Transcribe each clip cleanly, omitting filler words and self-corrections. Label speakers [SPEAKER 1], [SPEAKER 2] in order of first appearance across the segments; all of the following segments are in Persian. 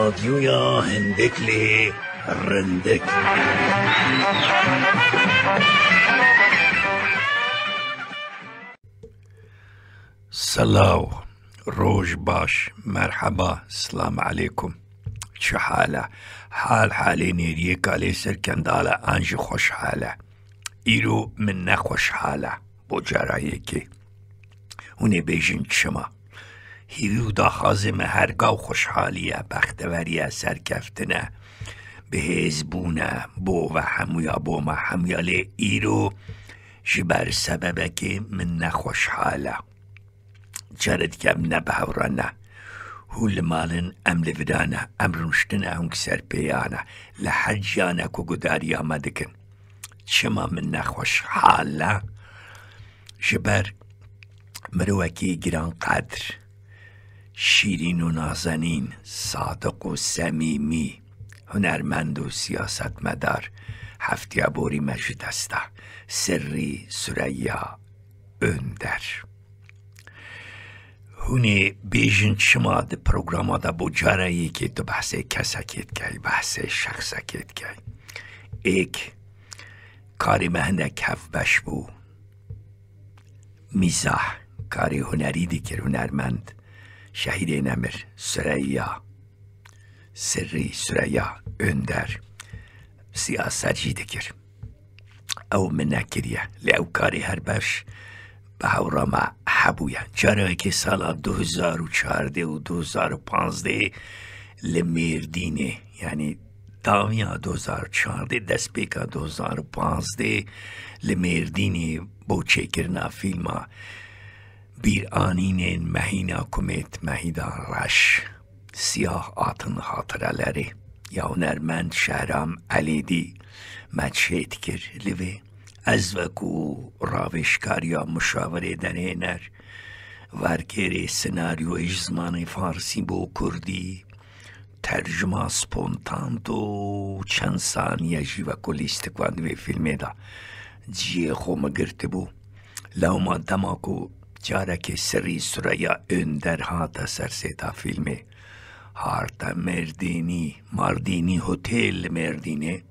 [SPEAKER 1] رادیویا هندکلی رندک. سلاو روش باش مرحبا سلام علیکم چه حاله حالی نیریه کالی سرکنداله انج خوش حاله ایرو من نخوش حاله با جرایی که اونه بیجن چما هیوی دا خازم هرگاو خوشحالیه بختوریه سرکفتنه به هزبونه بو و همویا بو ما همیاله ایرو جبر سببه که من نخوش حاله جرد کم نبهورانه هول مالن امل ودانه امرنشتنه هنگ سر پیانه لحجانه که گداری آمده کن چما من نخوش حاله جبر مروکی گران قدر شیرین و نازنین صادق و صمیمی هنرمند و سیاست مدار هفتی ابوری مجد است سری سریا önder هونه بیجن شما ده پروگراما دا بو جارایی که تو بحث کساکیت گئی بحث شخصاکیت گئی ایک کاری مهنه کف بش بو میزاح کاری هنری دیگر هنرمند شهید نمر سریا سری سریا önder سیاست دیگر او من نکریه لیو کاری هر بش به هورما حبویا جرایی که سال 2014 و 2015 لمردینه یعنی داویا 2014 دست بیکا 2015 لمردینه بو چکرنا فیلما bir aninin mehina kumet mehidan raş siyah atın hatıraları ya hunermend Şehram Ali'di مچهت کر لیوی از وکو راوشکاریا مشاوره دنینر ورکری سناریو اجزمان فارسی بو کردی ترجمه سپونتان تو چند ثانیه جی وکو لیستکوان دوی فیلمه دا جیه خو مگرت بو لوما دماکو جارک سری سریا önder هاتا سرسیتا فیلمه هارتا مردینی هتل مردینه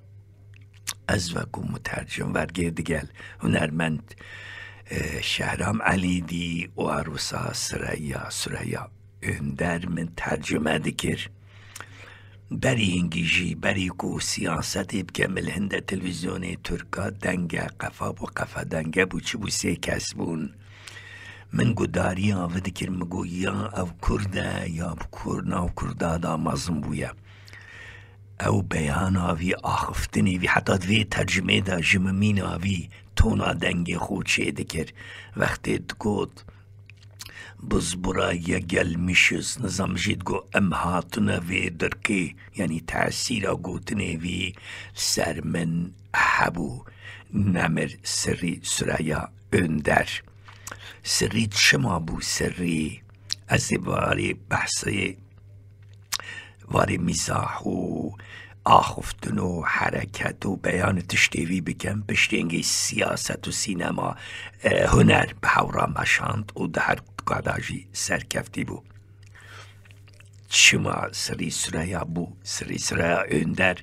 [SPEAKER 1] از وکو مترجم ورگه دیگل هنرمند شهرام علی دی و عروسا سریا önder من ترجمه دیگر بری انگیجی بری کو سیاستی بکمل هنده تلویزیون ترکا دنگه قفا بو قفا دنگه بو چی بو سی کس بون من گداری آوه دیگر مگو یا او کرده یا کرنا و کرده دا مازم بویا او بیان آوی آخفتنی وی حتی دوی ترجمه دا جممین آوی تونا دنگ خود چه دکر وقتی دگود بز برای gelmişiz نظام جید گو ام هاتنا وی درکی یعنی تأثیر گوتنی وی سر من حبو نمر سری سریا önder سری چما بو سری از واری بحثی واری میزاح و آخفتن و حرکت و بیان تشتیوی بکن پشتینگی سیاست و سینما هنر به هورا مشاند و در قداجی سرکفتی بو چما سری سریا بو سری سریا önder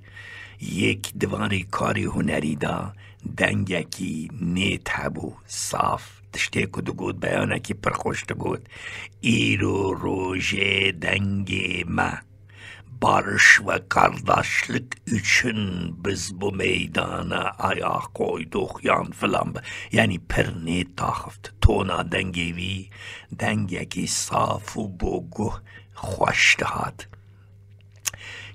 [SPEAKER 1] یک دواری کاری هنری دا دنگکی نیت هبو صاف تشتی کدو گود بیانه کی پرخوشت گود ایرو روژه دنگ ما barış ve kardeşlik için biz bu meydana ayağa koyduk yan filan yani perni taxft tona dengevi dengeki safu bogu xoştahat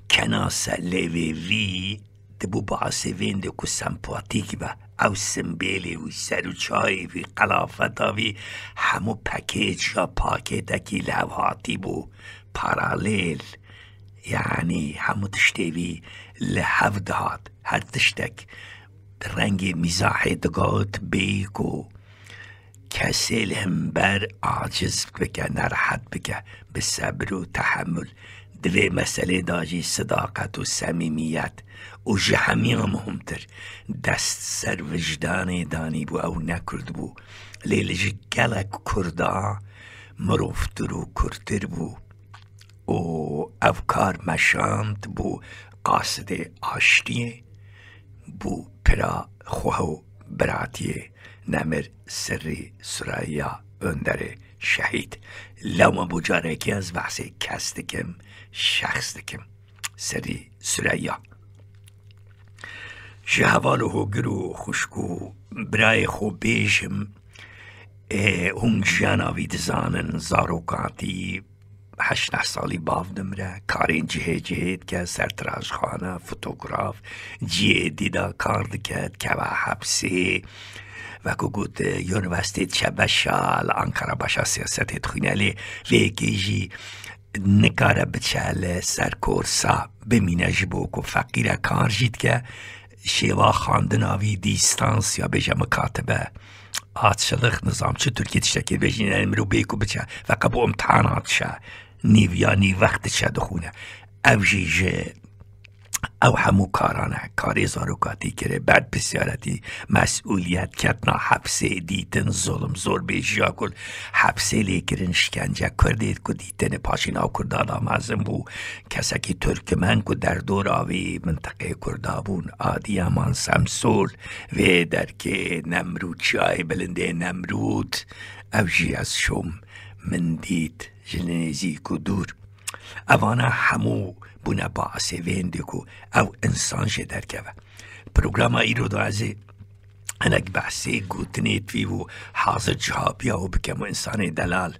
[SPEAKER 1] kenasa levevi de bu basevinde ku sempatik ve او سمبیلی و سروچایی و قلافتا و همو پکیج یا پاکتکی لوحاتی بو پارالیل یعنی همو تشتیوی لحو دهات هر تشتک رنگ مزاحی دگات بیکو کسی لهمبر عاجز بکه نرحت بکه به صبر و تحمل دوی مسئله داجی صداقت و صمیمیت و جهمی مهمتر دست سر وجدان دانی بو او نکرد بو لیل جگلک کردا مروفتر و کرتر بو و افکار مشاند بو قاصد آشتیه بو پرا خواه براتیه نمر سری سریا önderi şehit. Lama bu careki az bahsi kes dikim, şahs dikim. Seri Süreyya. جهوالو گرو خوشکو برای خو بیشم اون جناوی دزانن زاروکاتی 18 سالی باودم را کارین جهید که سرتراج خانه فوتوگراف جیه دیدا کار دکد که و حبسی و که گوت یونیورسیت چه بشال انکارا باشا سیاست تخینه لیکیجی نکاره بچه سرکورسا بمینه جبو که فقیر کار جید که شیوا خواندناوی دیستانس یا بجا مکاتبه آتشلخ نظام چه ترکیه تشتکی بجین امرو بیکو بچه و قبو امتحانات شه نیو یا نیو وقت شه دخونه او جیجه او همو کارانه کاری زاروکاتی کره بعد بسیارتی مسئولیت کتنا حبسه دیتن ظلم زور بیجیا کل حبسه لیکرن شکنجه کردید که دیتن پاشینا کردادا مازم بو کسکی ترکمن که در دور آوی منطقه کردابون آدی امان سمسول و در که نمرود چای بلنده نمرود او جی از شم من دید جلنزی که دور اوانا همو بونه باعث وینده که او انسان شدر که پروگرام ای رو دوازه انک بحثی گوتنیت وی و حاضر جواب یا و بکم انسان دلال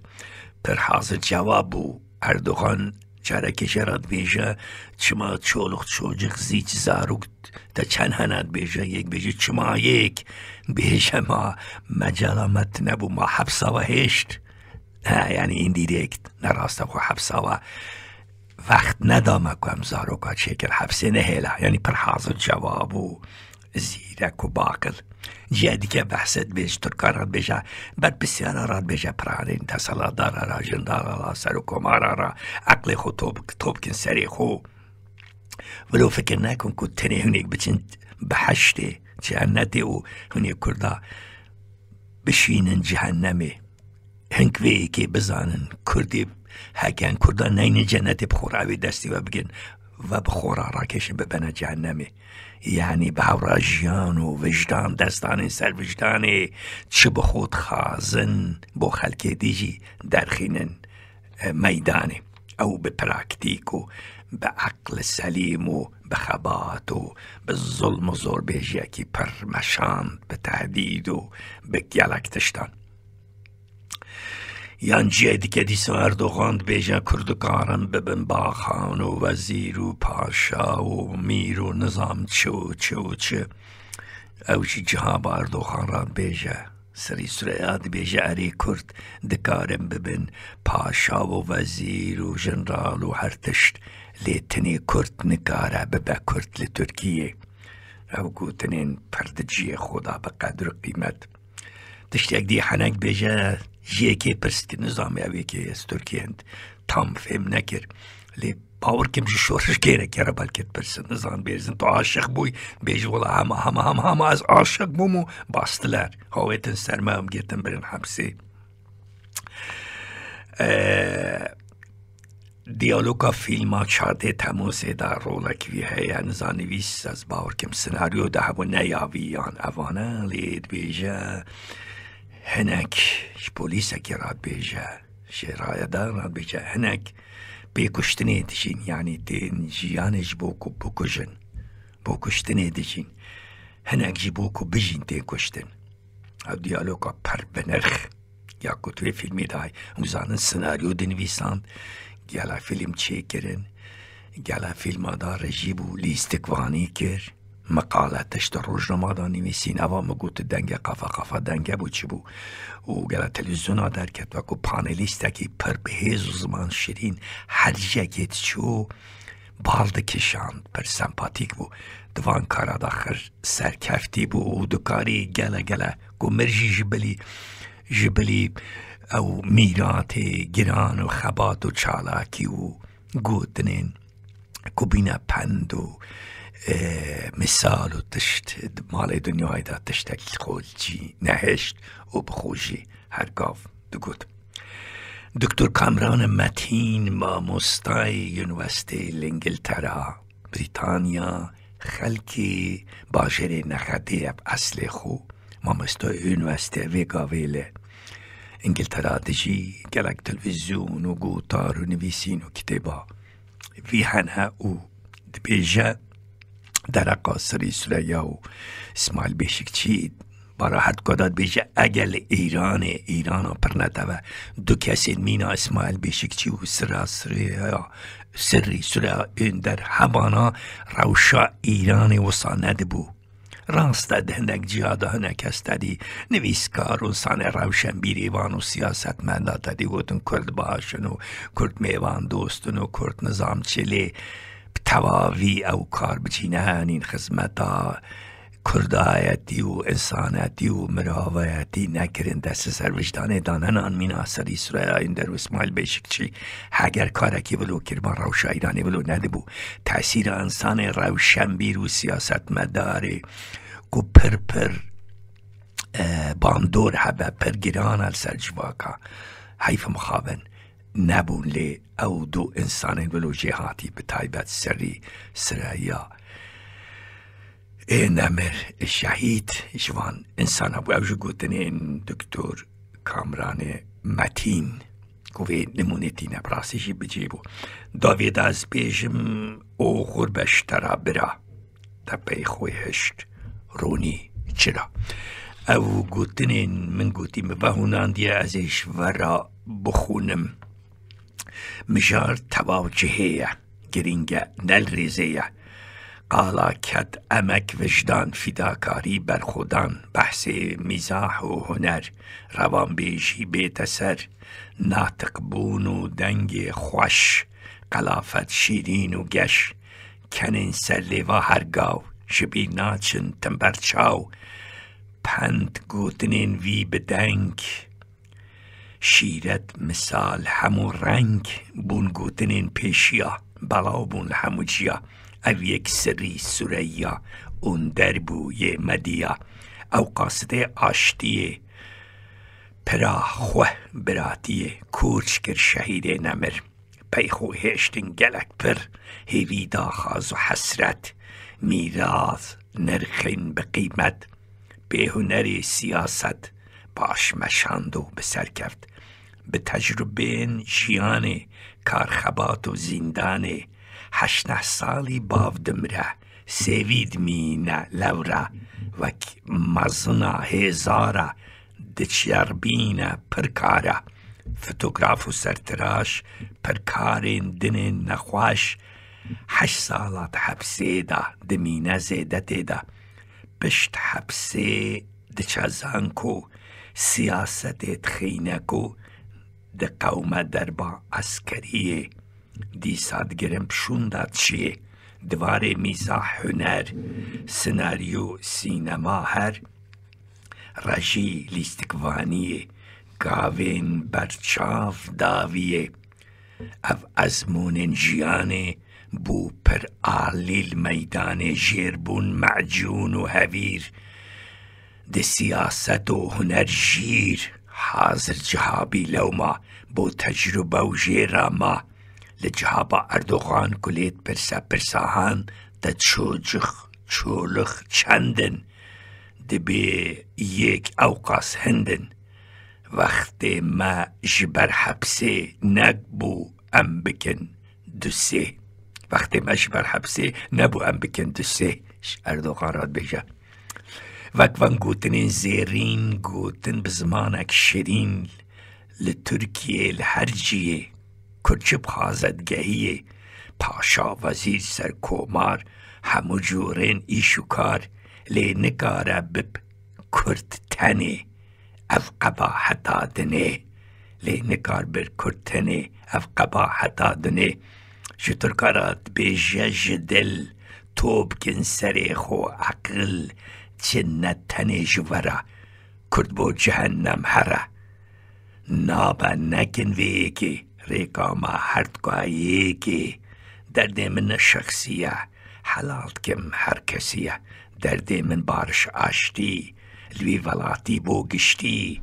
[SPEAKER 1] پر حاضر جواب و اردوغان چرک جراد بیجه چما چولخ چوجق زیچ زاروک تا چند هناد بیجه یک بیجه چما یک بیجه ما مجالمت نبو ما حبسا و هشت یعنی این دیرکت نراسته خو حبسا و وقت ندامه کنم زاروکا شکر حبسه نهیلا یعنی پر حاضر جواب و زیرک و باقل جدی که بحثت بیش ترکارات بیشه بعد بسیارات بیشه پرانین تسلا دارا را جندارا را سر و کمارا را عقل خو توب کن سری خو ولو فکر نکن که تنه هنیک بچین بحشته جهنته و هنیک کرده بشینن جهنمه هنگوی که بزانن کردی هکن کردان نین جنت بخوراوی دستی و بگن و بخورا را کشن ببنه جهنمه یعنی به هورا جیان و وجدان دستان سر وجدانه چه بخود خازن با خلک دیجی درخینن میدانه او به پراکتیک و به عقل سلیم و به خبات و به ظلم و زور بیجی که پرمشاند به تهدید و به گلکتشتان یان جدی که دیسا اردوغاند بیجا کردکارن ببن باخان و وزیر و پاشا و میر و نظام چه اوشی جهاب اردوغان راد بیجا سری سریاد بیجا اری کرد دکارن ببن پاشا و وزیر و جنرال و هر تشت لیتنی کرد نکاره ببا کرد لترکیه او گوتنین پردجی خدا به قدر قیمت تشت یک دی حنک بیجا یکی پرست که نظامی اوی که از ترکیه هند تام فهم نکر لی باور کم جو شورش گیره کرا بلکت پرست نظام بیرزن تو عاشق بوی بیج والا همه از عاشق بومو باستلر هاویتن سرمه هم گیتن برن حبسی دیالوگا فیلم ها چاده تموزه در رولک وی هی نزانویس از باور کم سناریو ده همو نیاوی یان اوانه لید بیجه هنک پلیس که راد بیجه شرایدار راد بیجه هنک بیکشتنه دیشین یعنی دین جیانش بوکو بکشن بکشتنه دیشین هنک جی بوکو بجین دین کشتن او دیالوگا پر بنرخ یا کتوی فیلمی دای اوزانن سناریو دنویسان گلا فیلم چه کرن گلا فیلم دا رجیبو لیستکوانی کر مقالتش در روزنامه دا نویسین اوا مگوت دنگه قفا دنگه بو چی بو و گلا تلویزیون ها در کت و کو پانلیست که پر بهیز و زمان شیرین هر جگت چو بالد کشاند پر سمپاتیک بو دوان کارا داخر سرکفتی بو و دکاری گلا کو مرجی جبلی او میرات گران و خبات و چالاکی و گوتنین کو بینا پند و مثال و تشت مال دنیای دا تشتک خود جی نهشت و بخوشی هر گاف دو گوت دکتر کامران متین مامۆستای یونیڤەسیتەی لەنگلتەرا بریتانیا خەڵکی باژێرێ نەخەتەیە ئەسلێ خۆ مامۆستای یونیڤەسیتە vێگاوێ لە ئینگلتەرا دژی گەلک تەلڤیزیۆن و گوتار و نویسین و کتێبا وی هەنە و دبێژە دەرەقا سەری سورەیا و ئیسماعیل بێشکچی براحت کداد بیشه اگر ایران پرنتوه دو کسی مینا اسماعیل بیشکچی و سری این در هبانا روشا ایران وصانده بو راست هندک جیاده هنک استدی نویسکار و سان روشن بیریوان و سیاست مندات دی گوتن کرد باشن و کرد میوان دوستن و کرد نظام چلی تواوی او کار بچینه این خدمتا کردایتی و انسانیتی و مراوایتی نکرین دست سر وجدان دانن آن مینا سری سوریا این در اسماعیل بیشکچی هگر کارکی ولو کرمان روشا ایرانی ولو نده بو تأثیر انسان روشن بیر و سیاست مداره کو پر باندور هبه پر گران السر جواکا حیف مخابن نبون لی او دو انسان ولو جهاتی به تایبت سری سوریا نمر شهید جوان انسان ابو اوجو گوتنین دکتر کامران متین گوه نمونتی نبراسیشی بجیبو داوید از بیجم او غربش ترا برا دبی خوی هشت رونی چرا او گوتنین من گوتی مبهونان دیه ازش ورا بخونم مجار تواجهیه گرینگه نل ریزیه قالا کد امک وجدان فداکاری بر خودان بحث مزاح و هنر روان بیشی بیت سر ناطق بون و دنگ خوش قلافت شیرین و گش کنین سر لیوا هرگاو شبی ناچن تنبرچاو پند گوتنین وی بدنگ شیرت مثال همو رنگ بون گوتنین پیشیا بلا بون همو جیا او یک سری سوریا اون دربوی مدیا او قاصده آشتیه پرا خوه براتیه کورچ کر شهید نمر پیخو هشتن گلک پر هیویدا خاز و حسرت میراث نرخین به قیمت به هنر سیاست باش مشاند و به سر کفت به تجربه جیانه کارخبات و زندانه 8 سالی باو دمره سوید مینه لوره وک مزنا هزاره دچربینه پرکاره فوتوگراف و سرتراش پرکارین دن نخواش 8 سالات حبسه ده دمینه زیدته ده پشت حبسه دچزانکو سیاست خینکو ده قوم دربا عسکریه دیساد گرم پشونداد چیه دواره میزاح هنر سناریو سینما هر رژی لیستکوانیه گاوین برچاف داویه او ازمون جیانه بو پر آلیل میدان جیربون معجون و هویر ده سیاست و هنر جیر حاضر جهابی لوما بو تجربه و جیراما لجهابا اردوغان کلیت پرساهان دا چولخ چندن دبی یک اوقاس هندن وقت ما جبر حبسه نگبو ام بکن دوسه وقت ما جبر حبسه نبو ام بکن دوسه اردوغان راد بجا وان گوتنین زیرین گوتن بزمانک شرین لترکیه لهرجیه کرچب خازدگهیه پاشا وزیر سر کومار همو جورین ایشو کار لی نگاره بب کرد تنه اف قباحتا دنه لی نگار بر کرد تنه اف قباحتا دنه شتر کارات بیجه دل توب کن سر خو عقل جنت تنه جوره کرد بو جهنم هره نابا نکن ویگی ریکا ما هردگاهی که درد من شخصیه حلال کم هر کسیه درد من بارش آشتی لوی ولاتی بو گشتی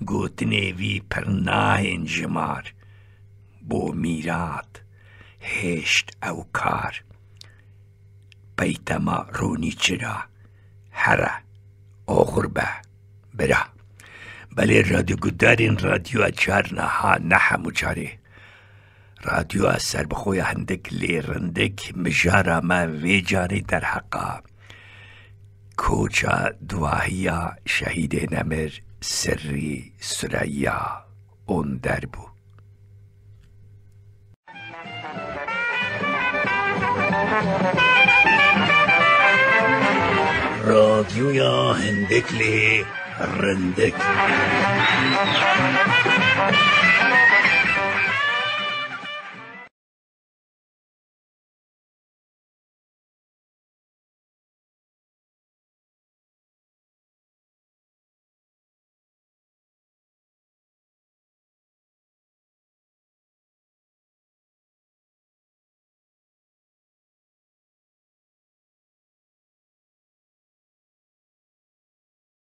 [SPEAKER 1] گوتنی وی پرناهین جمار بو میراد هشت او کار بیتما رونی چرا هره آغربه برا. بله رادیو گدارین رادیو اچار نه همو چاره رادیو از سر بخوی هندک لیرندک مجارا ما وی جاری در حقا کوچا دواهیا شهید نمر سری سریا اون در بو. رادیو یا هندک لی رندک